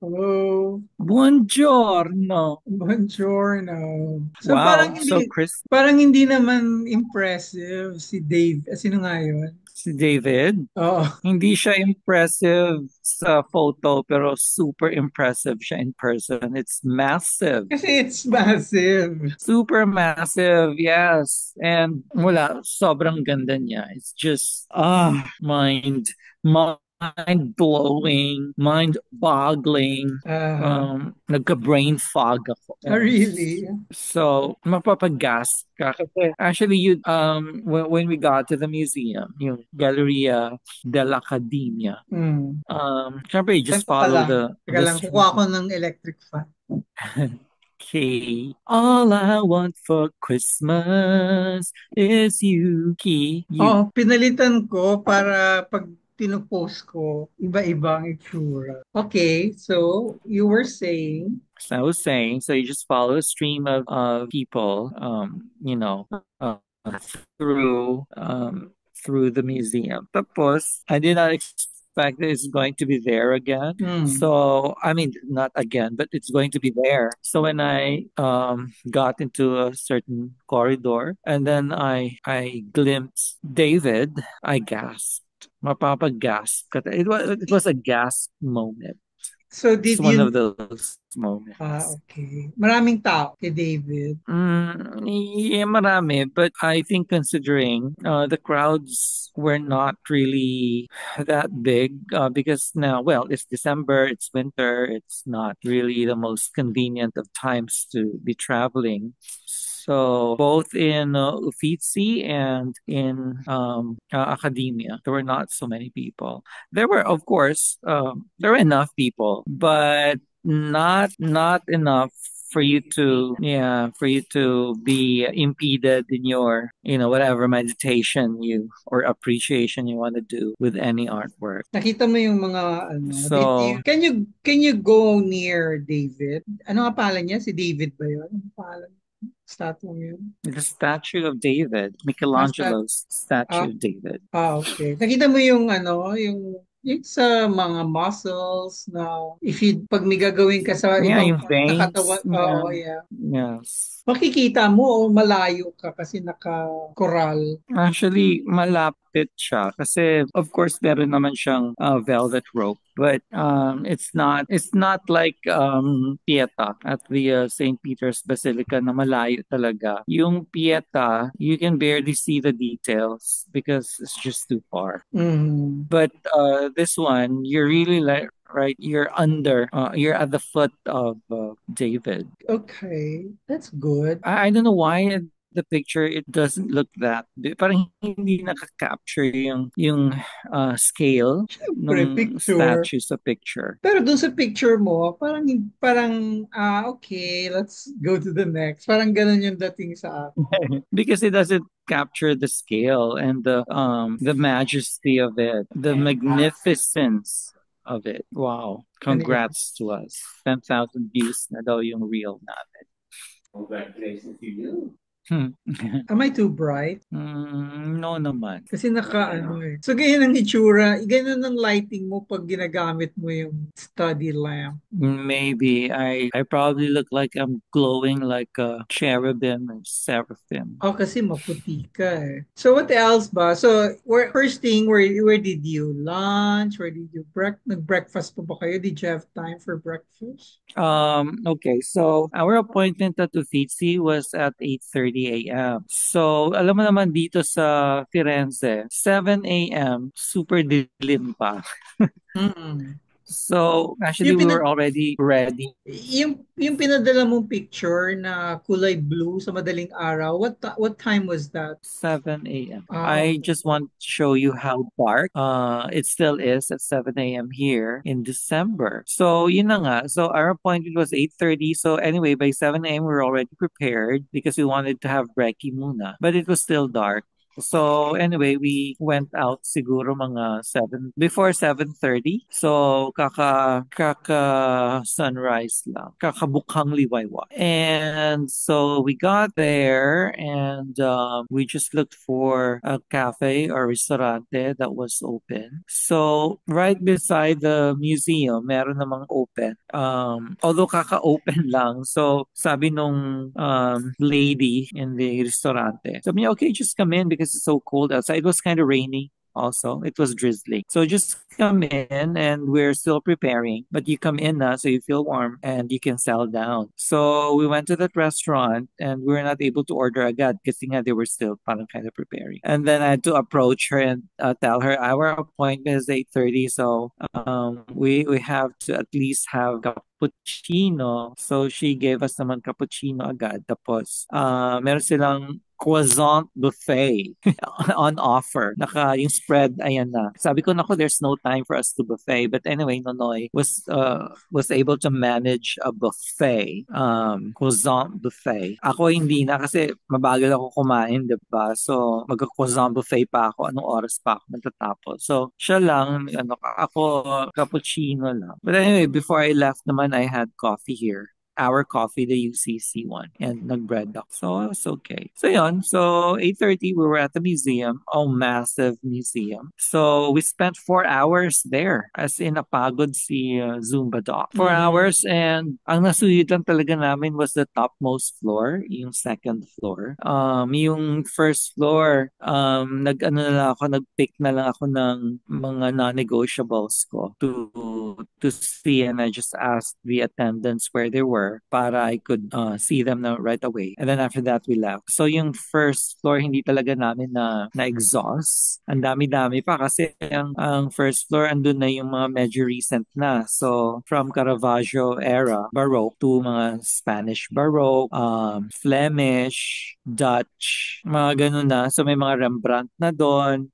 Hello. Buongiorno. Buongiorno. So Wow, so Chris, parang hindi naman impressive si Dave. Sino nga yun? si David, Oo. hindi siya impressive sa photo pero super impressive siya in person. It's massive. Kasi it's massive. Super massive, yes. And wala, sobrang ganda niya. It's just, mind-blowing, mind-boggling. Uh, Nagka-brain fog ako. really? So, mapapagas ka. Kasi actually, when we got to the museum, yung Galleria dell'Accademia, Hmm. syempre, you just Teka follow lang. Teka the lang. Kukuha stream. ko ng electric fan. Key. All I want for Christmas is you. Key, Oo, you. pinalitan ko para pag pinupost ko, iba-iba ang itsura. Okay, so you were saying, So I was saying, so you just follow a stream of people, uh, through through the museum. Tapos, I did not expect that it's going to be there again. hmm, So, I mean, not again, but it's going to be there. So when I got into a certain corridor and then I glimpsed David, I gasped. Mapapagasp. It was a gasp moment. so It's did one you, of those moments. okay. Maraming tao kay David. Yeah, marami. But I think considering the crowds were not really that big because now, well, it's December, it's winter, it's not really the most convenient of times to be traveling. So both in Uffizi and in Academia, there were not so many people. There were, of course, there were enough people, but not enough for you to be impeded in your whatever meditation you or appreciation you want to do with any artwork. Nakita mo yung mga ano, So can you go near David? Ano nga pangalan niya? Si David ba yun? Ano pangalan? Statue mo yun? the statue of David, Ah, stat Michelangelo's statue ah, of David. okay. Nakita mo yung ano, yung sa mga muscles na if you, pag may gagawin ka sa Yeah, ibang yung part ng veins. katawan, Yeah. oh yeah. Yes. Makikita mo o malayo ka kasi naka-coral. Actually, malapit siya kasi of course meron naman siyang velvet rope, but it's not like Pieta at the St. Peter's Basilica na malayo talaga. Yung Pieta, you can barely see the details because it's just too far. Mm. But this one, you're really like right, you're at the foot of David. Okay, that's good. I don't know why in the picture it doesn't look that big. Parang hindi nakaka-capture yung scale Pre ng picture. statue sa picture. Pero dun sa picture mo, parang okay, let's go to the next. Parang ganun yung dating sa akin. Because it doesn't capture the scale and the majesty of it, the magnificence of it. Wow. Ano yan? Congrats to us. 10,000 views na daw yung reel natin. Congratulations to you. Hmm. Am I too bright? No naman. Kasi naka ano eh. So ganyan ang itsura, ganyan ang lighting mo pag ginagamit mo yung study lamp. Maybe I probably look like I'm glowing like a cherubim or seraphim. Oh, kasi maputi ka eh. So what else ba? So first thing, where did you lunch? Where did you nag-breakfast pa ba kayo? Did you have time for breakfast? Okay, so our appointment at Uffizi was at 8:30 a.m. So, alam mo naman dito sa Firenze, 7 a.m., super dilim pa. Mm. So, actually, Yung we were already ready. yung pinadala mong picture na kulay blue sa madaling araw, what time was that? 7 a.m. Ah, I okay. just want to show you how dark it still is at 7 a.m. here in December. So yun na nga. So our appointment was 8:30. So anyway, by 7 a.m. we were already prepared because we wanted to have brekkie muna. But it was still dark. So anyway, we went out siguro mga before 7:30. So kaka sunrise lang. Kakabukhang liwayway. And so we got there and we just looked for a cafe or restaurante that was open. So right beside the museum, meron namang open. Although kaka-open lang. So sabi nung lady in the restaurante, sabi niya, okay, just come in because it's so cold outside. It was kind of rainy also. It was drizzling. So just come in and we're still preparing. But you come in now so you feel warm and you can settle down. So we went to that restaurant and we were not able to order agad because they were still parang kind of preparing. And then I had to approach her and tell her our appointment is 8:30. So we have to at least have cappuccino. So she gave us naman cappuccino agad. Tapos meron silang croissant buffet on offer. Yung spread, ayan na. Sabi ko, nako, there's no time for us to buffet. But anyway, Nonoy was able to manage a buffet, croissant buffet. Ako hindi na kasi mabagal ako kumain, di ba? So, magka-croissant buffet pa ako. Anong oras pa ako matatapos? So, siya lang, ako, cappuccino lang. But anyway, before I left naman, I had coffee here. Our coffee, the UCC one, and nag-bread ako. So, I was okay. So, yun. So, 8:30, we were at the museum. Oh, massive museum. So, we spent 4 hours there. As in, napagod si Zumba Doc. 4 hours, and ang nasuyod lang talaga namin was the topmost floor, yung second floor. Yung first floor, nag-ano na lang ako, nag-pick na lang ako ng mga non-negotiables ko to see, and I just asked the attendants where they were para I could see them na right away. And then after that, we left. So yung first floor, hindi talaga namin na-exhaust. Ang dami-dami pa kasi ang first floor, andun na yung mga medyo recent na. So from Caravaggio era, Baroque to mga Spanish Baroque, Flemish, Dutch, mga ganun na. So may mga Rembrandt na doon,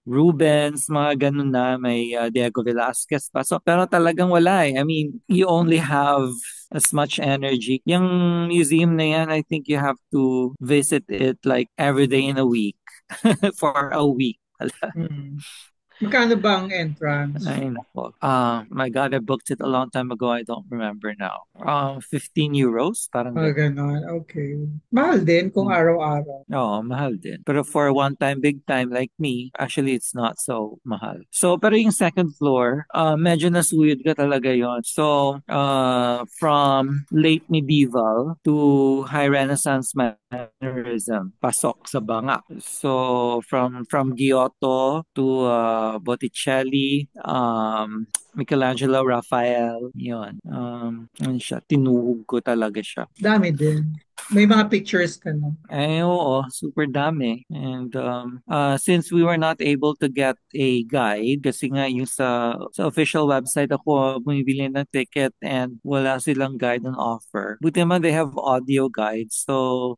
Rubens, mga ganun na. May Diego Velázquez pa. So, pero talagang wala eh. I mean, you only have as much energy. Yung museum na yan, I think you have to visit it like every day in a week for a week. Mm. Magkano ba ang entrance? Ay, nako. My God, I booked it a long time ago. I don't remember now. 15 euros, parang Ah, ganun. ganon. Okay. Mahal din kung Hmm. araw-araw. Oo, mahal din. Pero for one time, big time like me, actually it's not so mahal. So, pero yung second floor, medyo nasuyod ka talaga yon. So, from late medieval to high Renaissance mannerism, pasok sa banga. So, from Giotto to Botticelli, Michelangelo, Raphael, yun. Ano siya, tinuhog ko talaga siya. Dami din. May mga pictures ka na. Eh, oo, super dami. And since we were not able to get a guide, kasi nga yung sa official website ako bumibili ng ticket and wala silang guide on offer. Buti naman they have audio guides. So,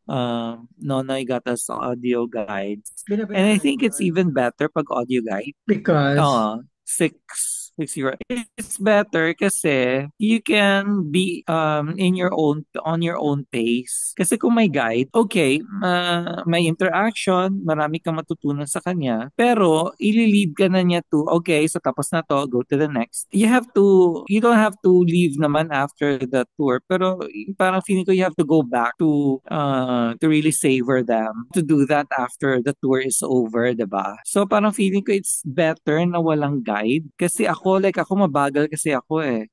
Nonoy got us audio guides. And I Binabayaran think mo it's ba? even better pag audio guide. Because, Oo, 6 euro. It's better kasi you can be in your own on your own pace. Kasi kung may guide, okay, may interaction, marami kang matutunan sa kanya, pero ililid ka na niya to, okay, so tapos na to, go to the next. You don't have to leave naman after the tour, pero parang feeling ko you have to go back to really savor them. To do that after the tour is over, 'di ba? So parang feeling ko it's better na walang guide kasi ako mabagal kasi ako eh.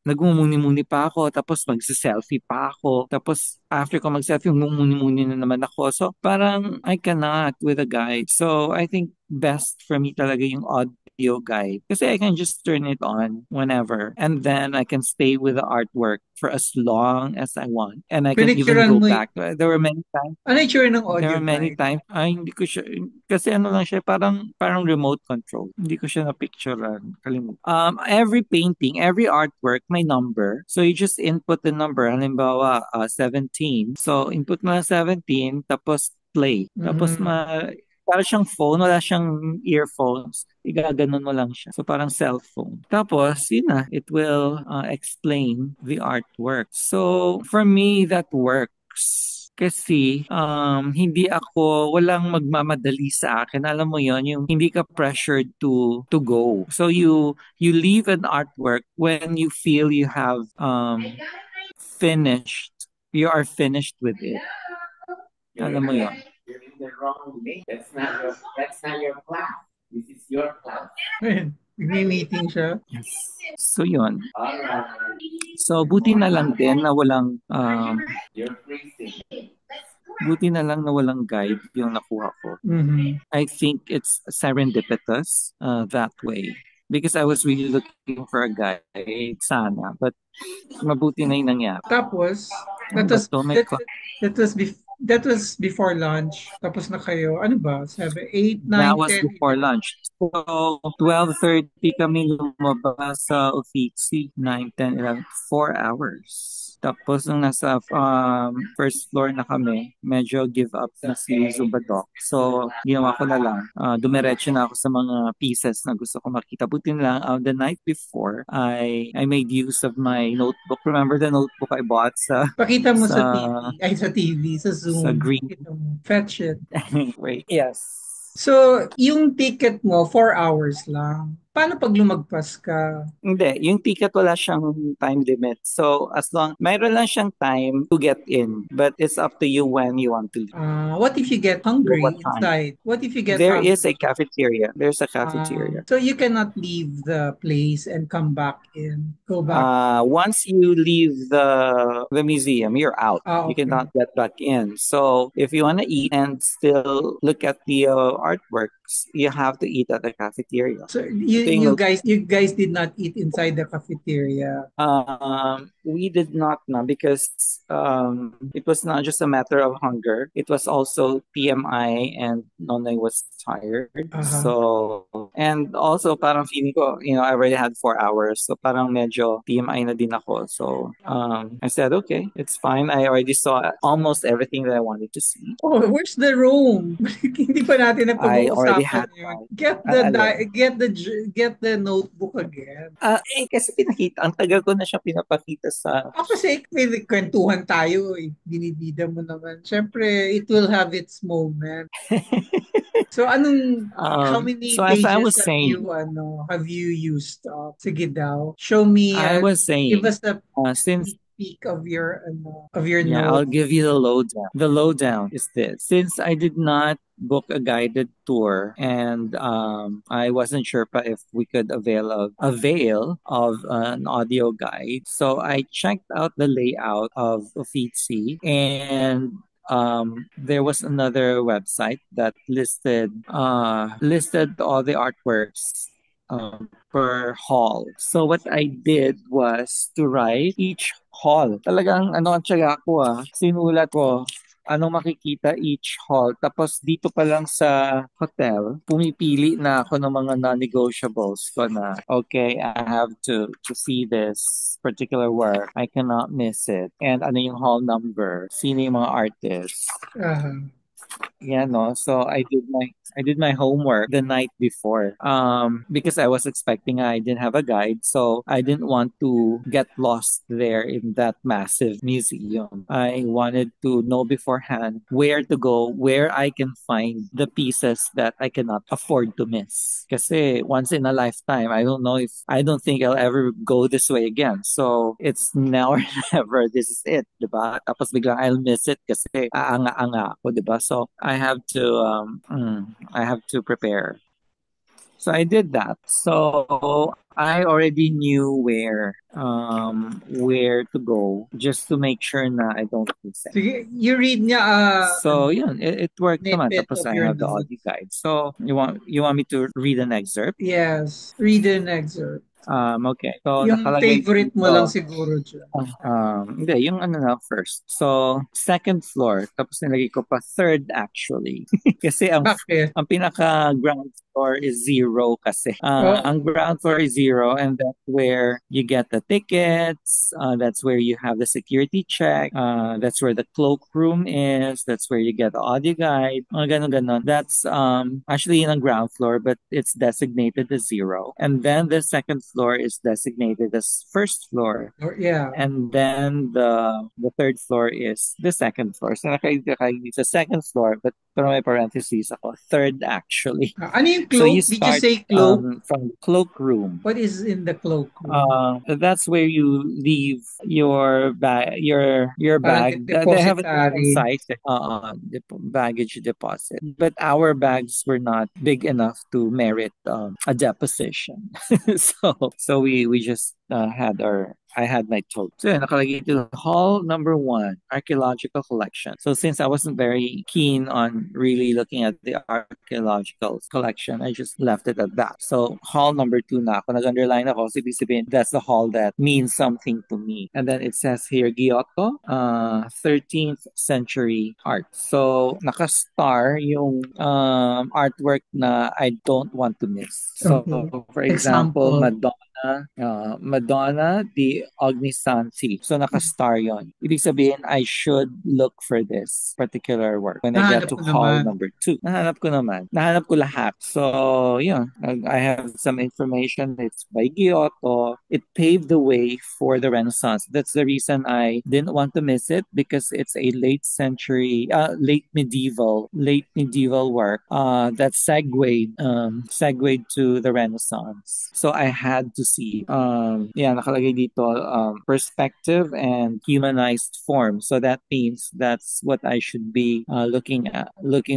Nagmumuni-muni pa ako, tapos magse-selfie pa ako, tapos after ko mag-selfie, mumuni-muni na naman ako. So, parang I cannot with a guide. So, I think best for me talaga yung audio guide. Kasi I can just turn it on whenever. And then I can stay with the artwork for as long as I want. And I can even pinicturean go mo, back. There were many times ano yung tsura ng There audio are many guide? times, hindi ko siya, kasi ano lang siya, parang remote control. Hindi ko siya na-picturean. Kalimutan. Every painting, every artwork, may number. So you just input the number. Halimbawa, 17. So input mo na 17, tapos play. Tapos Mm. para siyang phone, wala siyang earphones. Igaganon mo lang siya. So parang cellphone. Tapos, yun na, it will explain the artwork. So for me, that works. Kasi walang magmamadali sa akin. Alam mo yon, yung hindi ka pressured to go. So you leave an artwork when you feel you have finished, you are finished with it. Alam mo yon. You're in the wrong way. That's not your class. This is your class. Ayun, nagmi-meeting siya. Yes. So yun. So buti na lang din na walang you're freezing. Buti na lang na walang guide yung nakuha ko. Mhm. I think it's serendipitous that way. Because I was really looking for a guide sana. But mabuti na yung nangyari. Tapos, Ano that ba was, to? May that, that was before lunch. Tapos na kayo, ano ba? 7, 8, That 9, was 10. before lunch. So, 12:30 kami lumabas sa Uffizi. 9, 10, 11, 4 hours. Tapos, nung nasa first floor na kami, medyo give up na si Zumba Doc. So, ginawa ko na lang. Dumiretso na ako sa mga pieces na gusto ko makita. Buti na lang, the night before, I made use of my notebook. Remember the notebook I bought Pakita mo sa, sa TV. Ay, sa TV, sa sa Zoom. green. Pakita mo. Fetch it. Wait, yes. So, yung ticket mo, 4 hours lang. Paano pag lumagpas ka? Hindi, yung ticket wala siyang time limit. So, mayroon lang siyang time to get in, but it's up to you when you want to leave. What if you get What hungry time? inside? What if you get There is a hungry? cafeteria. There's a cafeteria. So you cannot leave the place and come back in, go back. Once you leave the museum, you're out. You Okay. cannot get back in. So if you want to eat and still look at the artworks, you have to eat at the cafeteria. So Ito yung you guys did not eat inside the cafeteria. We did not know because it was not just a matter of hunger. It was also TMI and Nonay was tired. So, and also parang feeling ko, I already had 4 hours. So parang medyo TMI na din ako. So I said, okay, it's fine. I already saw almost everything that I wanted to see. Oh, where's the room? Hindi pa natin I already had napag-uusapan yun. my Get the notebook again. Kasi ang tagal ko na siya pinapakita sa... Kasi may kwentuhan tayo, binibida mo naman. Siyempre, it will have its moment. So, how many so as I pages was saying, have you used? Sige daw. Show me, I was give saying, us a since peek of your yeah, note. I'll give you the lowdown. The lowdown is this. Since I did not book a guided tour and I wasn't sure pa if we could avail of an audio guide. So I checked out the layout of Uffizi and there was another website that listed all the artworks per hall. So what I did was to write each hall. Talagang ang tiyaga ko sinulat ko anong makikita each hall. Tapos dito pa lang sa hotel, pumipili na ako ng mga non-negotiables ko na, okay, I have to see this particular work. I cannot miss it. And ano yung hall number? Sino yung mga artists? Yeah, no. So I did my homework the night before. Because I was expecting I didn't have a guide, so I didn't want to get lost there in that massive museum. I wanted to know beforehand where to go, where I can find the pieces that I cannot afford to miss. Kasi once in a lifetime, I don't think I'll ever go this way again. So it's now or never. This is it, diba? Tapos biglang I'll miss it kasi aanga-anga ako, diba? So I have to prepare. So I did that. So I already knew where to go just to make sure na I don't miss it. Sige, you read niya So yun, it worked naman. snippet Tapos of I your have the note. audio guide. So you want me to read an excerpt? Yes, read an excerpt. Okay. So Yung nakalagay favorite mo dito, lang siguro dyan. hindi, yung na first. So, second floor. Tapos nilagay ko pa third actually. Kasi Bakit? ang pinaka ground floor is 0 kasi. Ang ground floor is 0 and that's where you get the tickets. That's where you have the security check. That's where the cloakroom is. That's where you get the audio guide. Mga ganon. That's actually in ang ground floor but it's designated as 0. And then the second floor floor is designated as first floor. Or, yeah. And then the third floor is the second floor. So nakalagay sa second floor, but pero may parentheses ako. Third actually. Ano yung So you cloak? Did you start say cloak? from the cloakroom. What is in the cloakroom? That's where you leave your bag, your Parang bag. They have a different depository. size, baggage deposit. But our bags were not big enough to merit a deposition. So we just had our I had my tote. So, yun, nakalagay dito, Hall number 1, Archaeological Collection. So, since I wasn't very keen on really looking at the archaeological collection, I just left it at that. So, Hall number 2 na ako. Nag-underline ako. So, ibig sabihin, that's the hall that means something to me. And then it says here, Giotto, 13th century art. So, naka-star yung artwork na I don't want to miss. So, Okay. for example, Example. Madonna di Ognissanti. So naka-star yon. Ibig sabihin, I should look for this particular work when I get Nahanap to ko hall naman. number 2. Nahanap ko naman. Nahanap ko lahat. So, yun. I have some information. It's by Giotto. It paved the way for the Renaissance. That's the reason I didn't want to miss it because it's a late medieval work that segued to the Renaissance. So I had to see. Yeah, nakalagay dito perspective and humanized form. So that means that's what I should be looking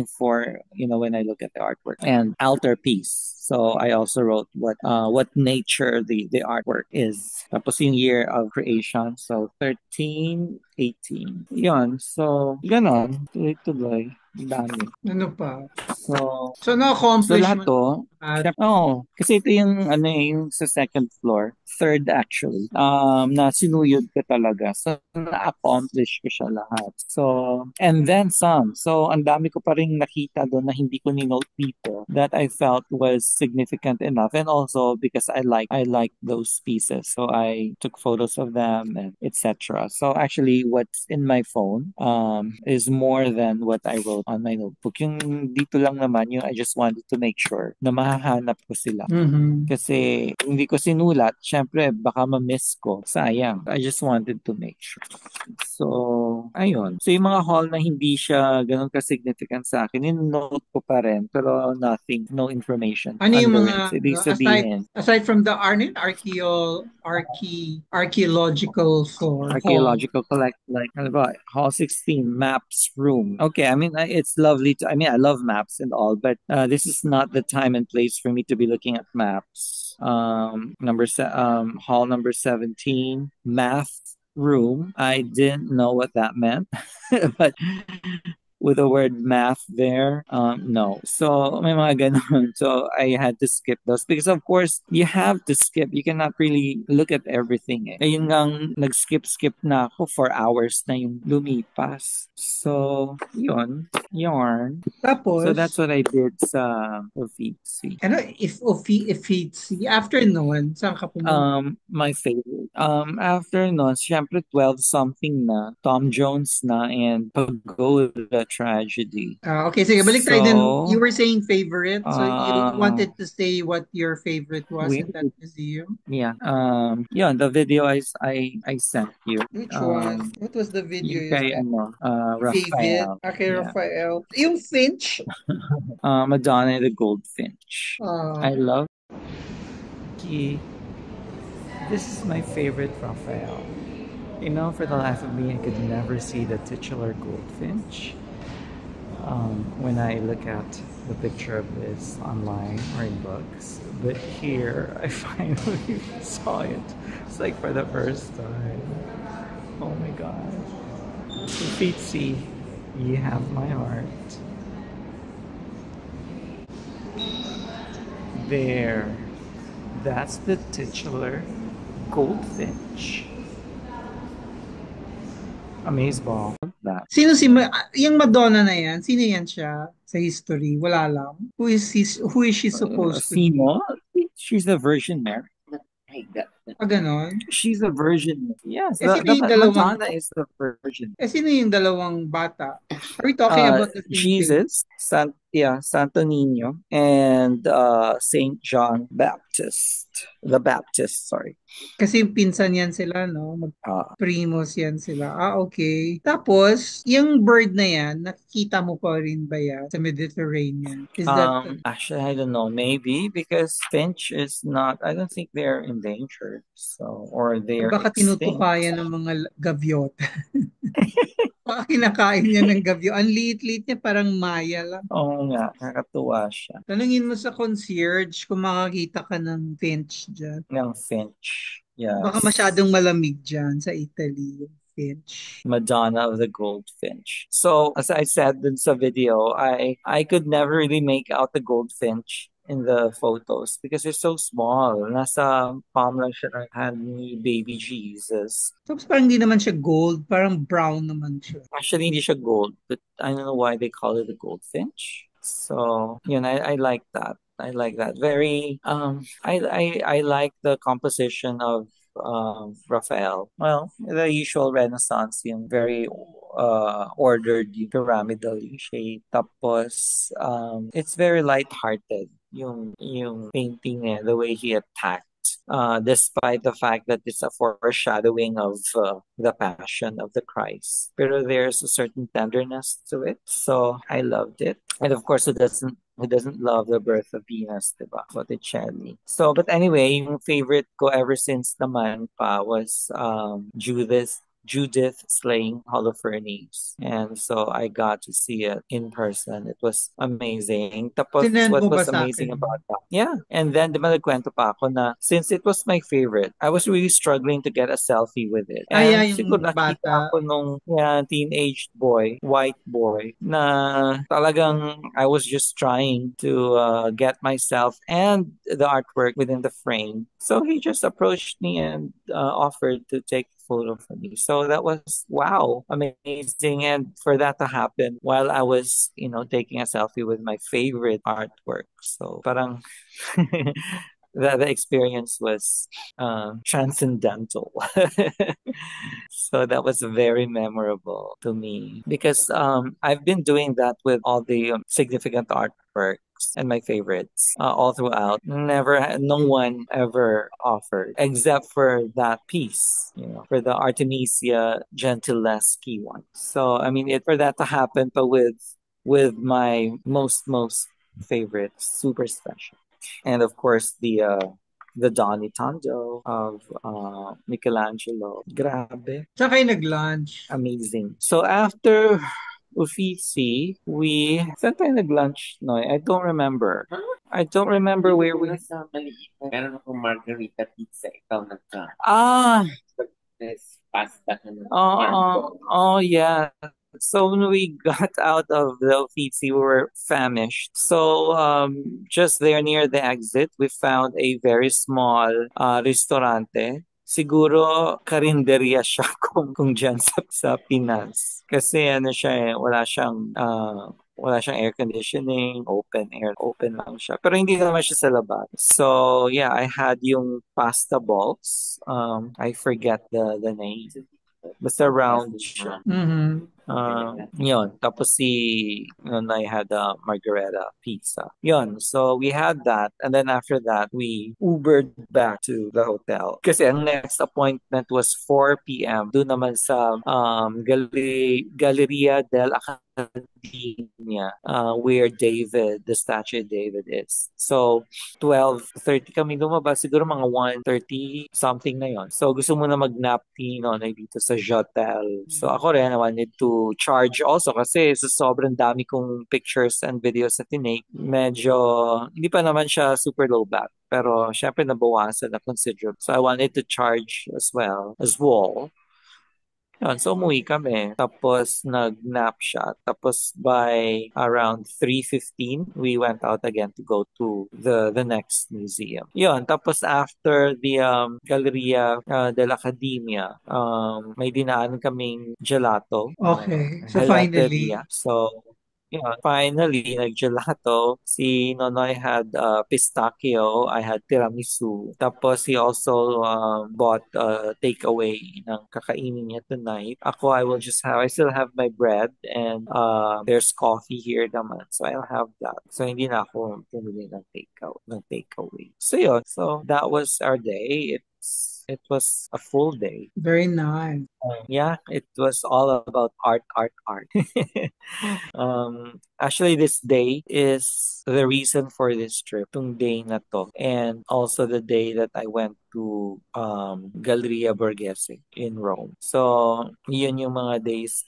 for, when I look at the artwork. And altarpiece. So I also wrote what nature the artwork is. Tapos yung year of creation. So 1318. Yun. So, ganon. Tuloy-tuloy. Dami. Ano pa? So, So, so na-accomplish lahat mo to, at kasi ito yung yung sa second floor, third actually, na sinuyod ko talaga. So na-accomplish ko siya lahat. So, and then some. So ang dami ko pa rin nakita doon na hindi ko ni-note dito that I felt was significant enough. And also because I like those pieces. So I took photos of them and etc. So actually what's in my phone is more than what I wrote on my notebook. Yung dito lang naman, yung I just wanted to make sure na mahahanap ko sila. mhm. Kasi hindi ko sinulat, syempre baka ma-miss ko. Sayang. I just wanted to make sure. So, ayun. So, yung mga hall na hindi siya ganun ka-significant sa akin, in-note ko pa rin, pero no information Ano yung under mga it. So, ibig aside sabihin, aside from the archaeological floor hall. archaeological collect like ano ba, hall 16 maps room. Okay, I mean it's lovely to, I love maps and all, but this is not the time and place for me to be looking at maps. Hall number 17 math room. I didn't know what that meant. But with the word math there. No. So, may mga ganun. So, I had to skip those because of course, you have to skip. You cannot really look at everything eh. Ayun ngang nag-skip na ako for hours na yung lumipas. So, yun. Yarn. So, that's Tapos, what I did sa Uffizi. ano, if it's after noon, saan ka pumunta? My favorite. After nun, syempre 12 something na, Tom Jones na, and Pagoda Tragedy. Okay, sige, balik tayo din. You So, were saying favorite, so you uh, wanted to say what your favorite was we, in that museum? yeah, the video I sent you. Which one? What was the video Yung you kay, sent? David, Raphael. okay, Yeah. Raphael. Yung Finch, Madonna and the Goldfinch. I uh, love. Key. This is my favorite Raphael. For the life of me, I could never see the titular goldfinch. When I look at the picture of this online or in books. But here, I finally saw it. It's like for the first time. Oh my god. Uffizi, you have my heart. There. That's the titular goldfinch. Amazeball. That. sino yung Madonna na yan? Sino yan siya sa history? Wala lang. Who is she supposed to be? Simo? She's the Virgin Mary. Hey, Ganon. She's a virgin. Yes, Eh, sino the yung dalawang, Madonna is the virgin. sino yung dalawang bata? Are we talking about the same thing? Jesus, Santo Niño, and Saint John Baptist, the Baptist. Sorry. Kasi yung pinsan yan sila, no? Uh, Mag-primos yan sila. Ah, okay. Tapos, yung bird na yan, nakikita mo pa rin ba yan sa Mediterranean? Is that, Actually, I don't know. Maybe because finch is not. I don't think they're endangered. So, or they're baka extinct. tinutukayan ng mga gavyota? Baka kinakain niya ng gavyo. Ang liit-liit niya, parang maya lang. Oo nga, nakakatuwa siya Tanungin mo sa concierge kung makakita ka ng finch dyan. ng finch. Baka Yes. masyadong malamig dyan sa Italy, yung finch. Madonna of the Goldfinch. So, as I said in sa video, I could never really make out the goldfinch in the photos because they're so small. Nasa palm lang siya ng hand ni baby Jesus. Tapos parang hindi naman siya gold, parang brown naman siya. Actually, hindi siya gold, but I don't know why they call it a goldfinch. So, yun, I like that. I like that. Very, I like the composition of Raphael. Well, the usual Renaissance, yung very ordered, yung pyramidal yung shape. Tapos, it's very light-hearted, yung painting niya, the way he attacked. Despite the fact that it's a foreshadowing of the passion of the Christ. Pero there's a certain tenderness to it. So I loved it. And of course, who doesn't love the birth of Venus, diba? Botticelli. So, but anyway, yung favorite ko ever since naman pa was Judith slaying Holofernes. And so I got to see it in person. It was amazing. Tapos Sinend what mo ba was sa amazing akin? about that? Yeah. And then, di ba nagkwento pa ako na since it was my favorite, I was really struggling to get a selfie with it. Ah, yeah, And siguro yung nakita bata. ako nung teenage boy, white boy, na talagang I was just trying to get myself and the artwork within the frame. So he just approached me and offered to take photo for me. So that was wow, amazing. And for that to happen while I was, taking a selfie with my favorite artwork. So parang the experience was transcendental. So that was very memorable to me because I've been doing that with all the significant artworks and my favorites all throughout. No one ever offered except for that piece, for the Artemisia Gentileschi one. So I mean, for that to happen, but with my most favorite, super special, and of course the Donny Tondo of Michelangelo. Grabe, Saan kayo nag-lunch? amazing. So after Uffizi, saan tayo nag-lunch, Noy? I don't remember where we... Sa maliit, meron akong margarita pizza. Ikaw nagka. Ah, This pasta ka ng oh, yeah. So when we got out of the Uffizi, we were famished. So just there near the exit, we found a very small restaurante. Siguro karinderya siya kung dyan sa Pinas. Kasi ano siya wala siyang air conditioning, open air, open lang siya. Pero hindi naman siya sa labas. So yeah, I had yung pasta balls. I forget the name. Basta round siya. Mhm. Yun. Tapos yun, I had a margarita pizza. Yun. So we had that. And then after that, we Ubered back to the hotel. Kasi ang next appointment was 4 p.m. Doon naman sa Galleria del Accademia, where the statue of David is. So 12:30 kami lumabas. Siguro mga 1:30 something na yon. So gusto mo na mag-nap na dito sa Jotel. So ako rin, I wanted to charge also kasi sa sobrang dami kong pictures and videos na tinake, medyo hindi pa naman siya super low back. Pero syempre nabawasan na considerable. So I wanted to charge as well. Yun, so umuwi kami. Tapos nag-nap siya. Tapos by around 3:15, we went out again to go to the next museum. Yun, tapos after the Galleria dell'Accademia, may dinaan kaming gelato. Okay. So finally, Gelateria. So yeah, finally, nag-gelato. Si Nonoy had pistachio. I had tiramisu. Tapos he also bought takeaway ng kakainin niya tonight. Ako, I still have my bread and there's coffee here naman. So I'll have that. So hindi na ako pumili ng takeaway. So yun. So that was our day. It was a full day. Very nice. Yeah, it was all about art, art, art. Actually, this day is the reason for this trip, tung day na to. And also the day that I went to Galleria Borghese in Rome. So, yun yung mga days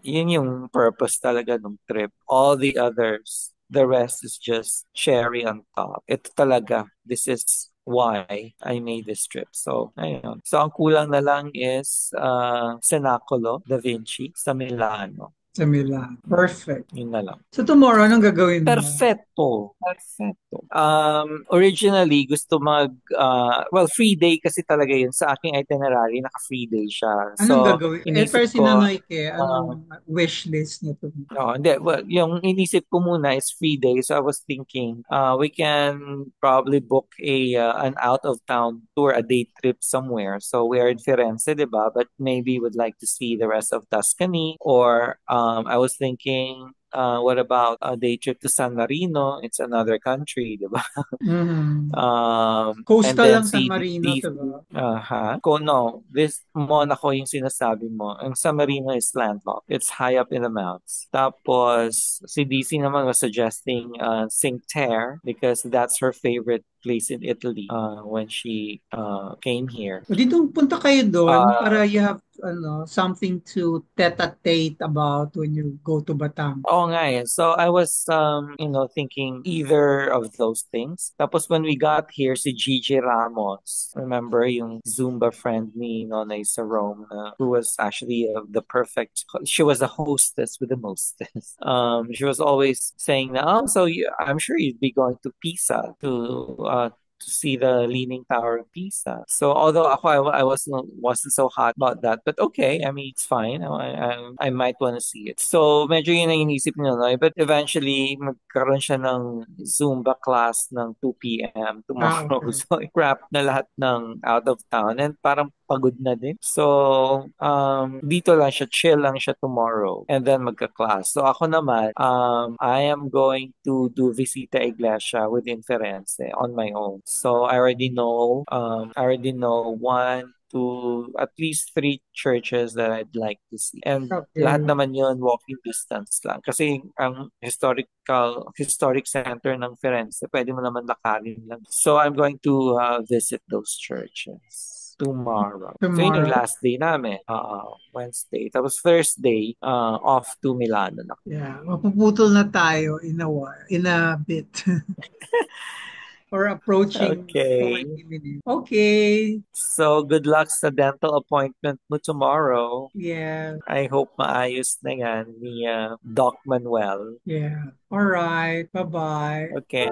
yun yung purpose talaga ng trip. All the others, the rest is just cherry on top. Ito talaga, this is why I made this trip. So, ayun. So, ang kulang na lang is Cenacolo da Vinci sa Milano. Sa Milan. Perfect. Yun na lang. So tomorrow, anong gagawin mo? Perfecto. Perfecto. Originally, gusto free day kasi talaga yun. Sa aking itinerary, naka-free day siya. Anong So, gagawin? inisip Pero si ko, Nanoy Ke, anong wish list niya to? no, hindi. Well, yung inisip ko muna is free day. So I was thinking, we can probably book an out-of-town tour, a day trip somewhere. So we are in Firenze, diba? But maybe would like to see the rest of Tuscany. Or I was thinking, what about a day trip to San Marino? It's another country, diba? Mhm. And Coastal then lang San si Marino, DC, diba? No, this Monaco yung sinasabi mo. Ang San Marino is landlocked. It's high up in the mountains. Tapos, si DC naman was suggesting Cinque Terre because that's her favorite place in Italy when she came here. O dito punta kayo doon Uh, para you have something to tete-a-tete about when you go to Batangas. Oo nga eh. So I was, thinking either of those things. Tapos when we got here, si Gigi Ramos, remember yung Zumba friend ni Nonay sa Rome, who was actually she was a hostess with the mostess. She was always saying na, I'm sure you'd be going to Pisa to see the Leaning Tower of Pisa. So although I wasn't so hot about that, but okay, I mean it's fine. I might want to see it. So medyo yun ang inisip niya, no? But eventually magkaroon siya ng Zumba class ng 2 p.m. tomorrow. Okay. So wrap na lahat ng out of town and parang pagod na din. So dito lang siya, chill lang siya tomorrow and then magka-class. So ako naman, I am going to do Visita Iglesia within Firenze on my own. So I already know one, two, at least three churches that I'd like to see. And lahat Okay. naman yun walking distance lang. Kasi ang historic center ng Firenze, pwede mo naman lakarin lang. So I'm going to visit those churches tomorrow. So yun yung Tomorrow. last day namin. Wednesday. Tapos Thursday, off to Milano na. Yeah. Mapuputol na tayo in a bit. Or approaching Okay. 40 minutes. Okay. So good luck sa dental appointment mo tomorrow. Yeah. I hope maayos na yan ni Doc Manuel. Yeah. All right. Bye-bye. Okay.